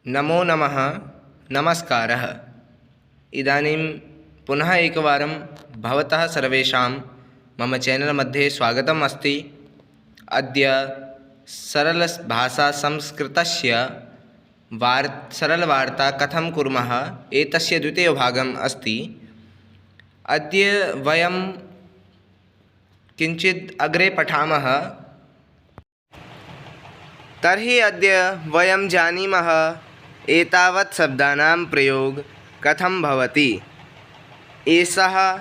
नमो नमः। नमस्कारः। इदानीं पुनः एकवारं भवतः सर्वेषां मम चैनल् मध्ये स्वागतम् अस्ति। अद्य सरलभाषा संस्कृतस्य सरलवार्ता कथं कुर्मः एतस्य द्वितीयभागम् अस्ति। अद्य वयं किञ्चित् अग्रे पठामः। तर्हि अद्य वयं जानीमः एतावत् शब्दानां प्रयोग कथं भवति। एषः,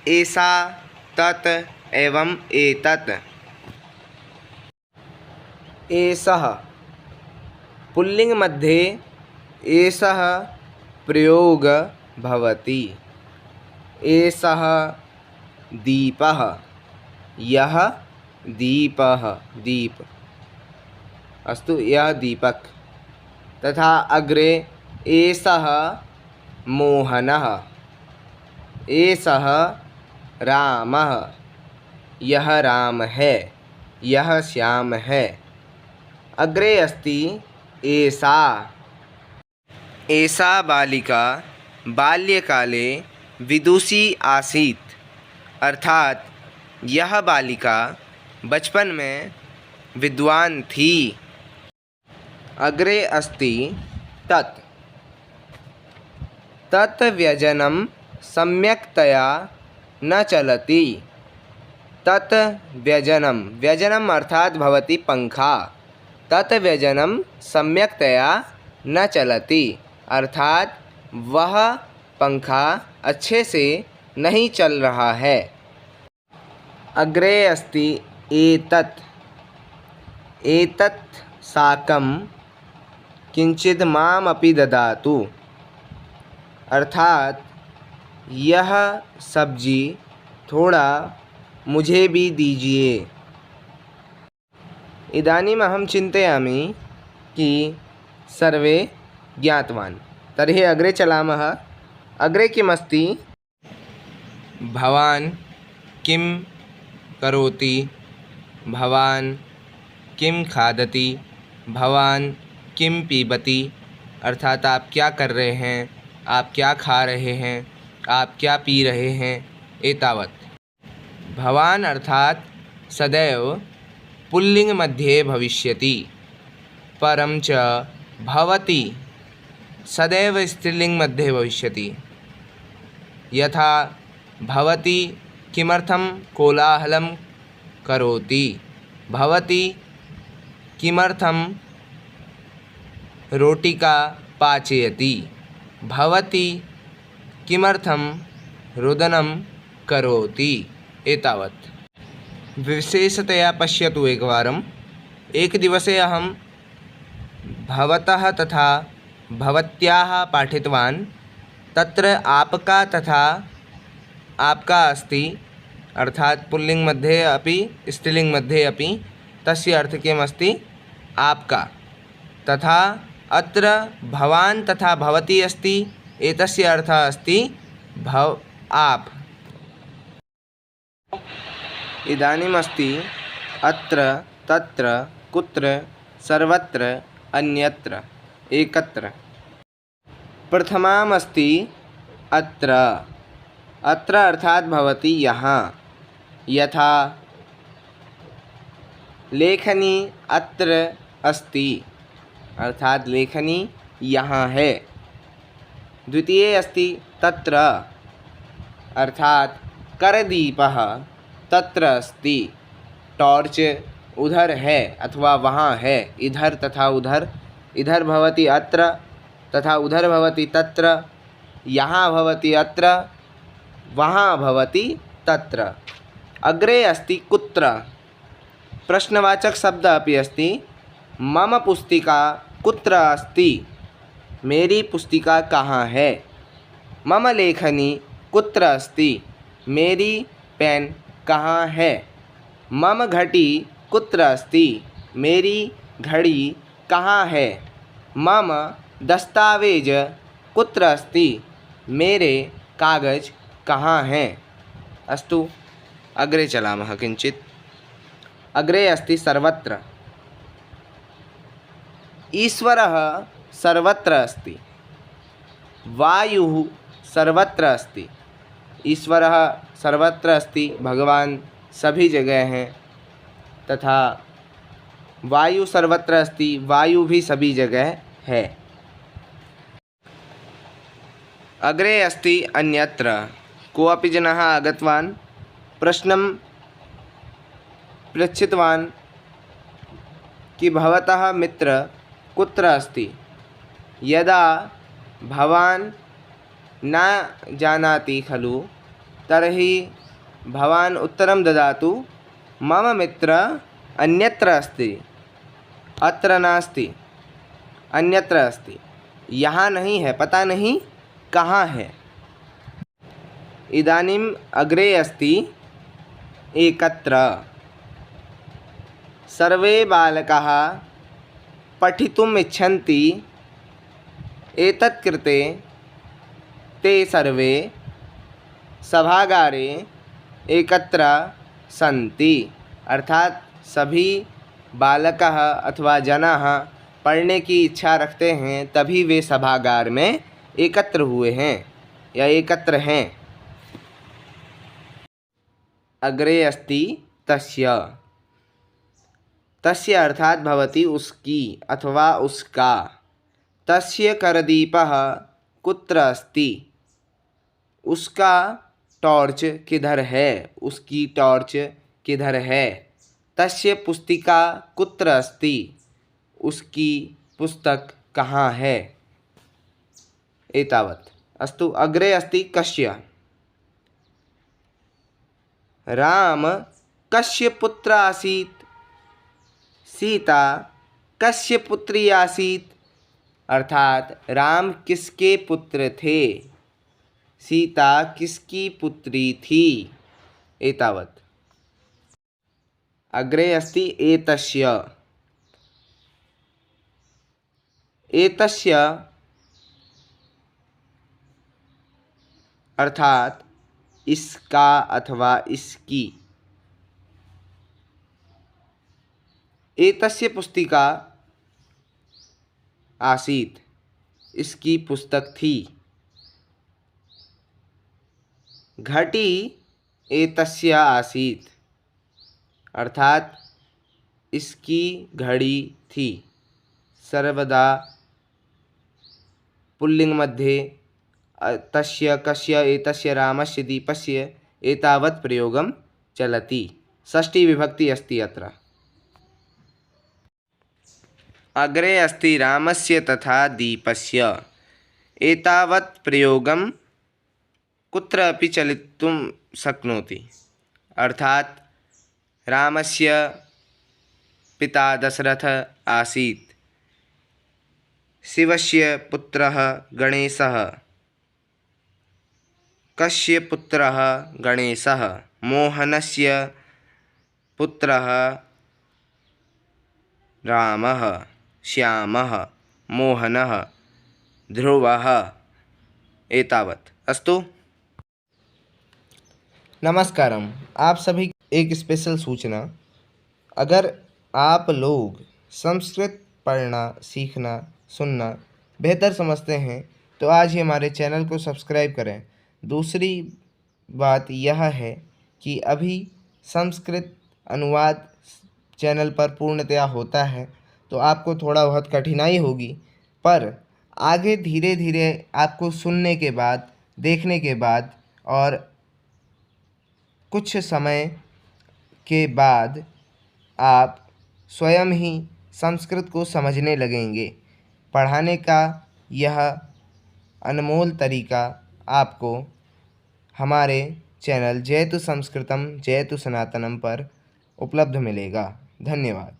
एषा, तत् एवं एतत्। एषः पुल्लिङ्ग् मध्ये एषः प्रयोग भवति। एषः दीपः, यः दीपः, दीप अस्तु, यः दीपक। तथा अग्रे एषः मोहनः, एषः रामः, यः राम है, यः श्याम है। अग्रे अस्ति एषा, एषा बालिका बाल्यकाले विदुषी आसीत्, अर्थात यह बालिका बचपन में विद्वान थी। अग्रे अस्ति तत्, तत् व्यजनं सम्यक्तया न चलति। तत् व्यजनं, व्यजनम् अर्थात भवति पंखा। तत् व्यजनं सम्यक्तया न चलति, अर्थात वह पंखा अच्छे से नहीं चल रहा है। अग्रे अस्ति एतत्, एतत् शाकं किंचित् माम् अपि ददातु, अर्थात यह सब्जी थोड़ा मुझे भी दीजिए। इदानीम् अहं चिन्तयामि कि सर्वे ज्ञातवान्। तर्हि अग्रे चलामः। अग्रे किमस्ति? भवान् किं करोति, भवान् किं खादति, भवान् किं पीबति, अर्थात आप क्या कर रहे हैं, आप क्या खा रहे हैं, आप क्या पी रहे हैं। एतावत्। भवान् अर्थात सदैव पुल्लिङ्ग् मध्ये भविष्यति, परं च भवति सदैव स्त्रीलिङ्ग् मध्ये भविष्यति। यथा भवति किमर्थं कोलाहलं करोति, भवति किमर्थं रोटिका पाचयति, भवति किमर्थं रुदनं करोति। एतावत्। विशेषतया पश्यतु एकवारम्। एकदिवसे अहं भवतः तथा भवत्याः पाठितवान्। तत्र आपका तथा आपका अस्ति, अर्थात पुल्लिङ्ग् मध्ये अपि स्त्रीलिङ्ग् मध्ये अपि। तस्य अर्थ किमस्ति? आपका। तथा अत्र भवान् तथा भवती अस्ति, एतस्य अर्थः अस्ति आप। इदानीम् अस्ति अत्र, तत्र, कुत्र, सर्वत्र, अन्यत्र, एकत्र। प्रथमाम् अस्ति अत्र, अत्र अर्थात भवति यहाँ। यथा लेखनी अत्र अस्ति, अर्थात लेखनी यहाँ है। द्वितीये अस्ति तत्र, अर्थात करदीपः तत्र अस्ति, टॉर्च उधर है अथवा वहाँ है। इधर तथा उधर, इधर भवति अत्र तथा उधर भवति तत्र, यहाँ भवति अत्र, वहाँ भवति तत्र। अग्रे अस्ति कुत्र, प्रश्नवाचक शब्द अपि अस्ति। मम पुस्तिका कुत्र अस्ति, मेरी पुस्तिका कहाँ है। मम लेखनी कुत्र अस्ति, मेरी पेन कहाँ है। मम घटी कुत्र अस्ति, मेरी घड़ी कहाँ है। मम दस्तावेज कुत्र अस्ति, मेरे कागज कहाँ हैं। अस्तु, अग्रे चलामः किञ्चित्। अग्रे अस्ति सर्वत्र। ईश्वरः सर्वत्र अस्ति। वायुः सर्वत्र अस्ति। ईश्वरः सर्वत्र अस्ति, भगवान सभी जगह हैं। तथा वायु सर्वत्र अस्ति, वायु भी सभी जगह है। अग्रे अस्ति अन्यत्र। कोऽपि जनः आगतवान्, प्रश्नं पृच्छितवान् कि भवतः मित्र कुत्र अस्ति। यदा भवान् न जानाति खलु, तर्हि भवान् उत्तरं ददातु, मम मित्रः अन्यत्र अस्ति, अत्र नास्ति, अन्यत्र अस्ति। यहाँ नहीं है, पता नहीं कहाँ है। इदानीम् अग्रे अस्ति एकत्र। सर्वे बालकाः पठितुम् इच्छन्ति, एतत् कृते ते सर्वे सभागारे एकत्र सन्ति। अर्थात सभी बालकाः अथवा जनाः पढ़ने की इच्छा रखते हैं, तभी वे सभागार में एकत्र हुए हैं या एकत्र हैं। अग्रे अस्ति तस्य। तस्य अर्थात भवति उसकी अथवा उसका। तस्य करदीपः कुत्र अस्ति। उसका टॉर्च किधर है, उसकी टॉर्च किधर है। तस्य पुस्तिका कुत्र अस्ति। उसकी पुस्तक कहाँ है। एतावत्। अस्तु, अग्रे अस्ति कस्य। राम कस्य पुत्र आसीत्। सीता कस्य पुत्री आसीत्। अर्थात राम किसके पुत्र थे, सीता किसकी पुत्री थी। एतावत्। अग्रे अस्ति एतस्य। एतस्य अर्थात इसका अथवा इसकी। एतस्य पुस्तिका आसीत्, इसकी पुस्तक थी। घटी एतस्य आसीत्, अर्थात इसकी घड़ी थी। सर्वदा पुल्लिंग मध्ये तस्य कस्य एतस्य रामस्य दीपस्य एतावत् प्रयोगं चलति। षष्ठी विभक्ति अस्ति अत्र। अग्रे अस्ति रामस्य तथा दीपस्य। एतावत् प्रयोगं कुत्र अपि चलितुं शक्नोति। अर्थात रामस्य पिता दशरथः आसीत्। शिवस्य पुत्रः गणेशः। कस्य पुत्रः गणेशः। मोहनस्य पुत्रः रामः। श्यामः, मोहनः, ध्रुवः। एतावत्। अस्तु। नमस्कारम। आप सभी एक स्पेशल सूचना। अगर आप लोग संस्कृत पढ़ना, सीखना, सुनना बेहतर समझते हैं तो आज ही हमारे चैनल को सब्सक्राइब करें। दूसरी बात यह है कि अभी संस्कृत अनुवाद चैनल पर पूर्णतया होता है, तो आपको थोड़ा बहुत कठिनाई होगी, पर आगे धीरे धीरे आपको सुनने के बाद, देखने के बाद और कुछ समय के बाद आप स्वयं ही संस्कृत को समझने लगेंगे। पढ़ाने का यह अनमोल तरीका आपको हमारे चैनल जयतु संस्कृतम जयतु सनातनम पर उपलब्ध मिलेगा। धन्यवाद।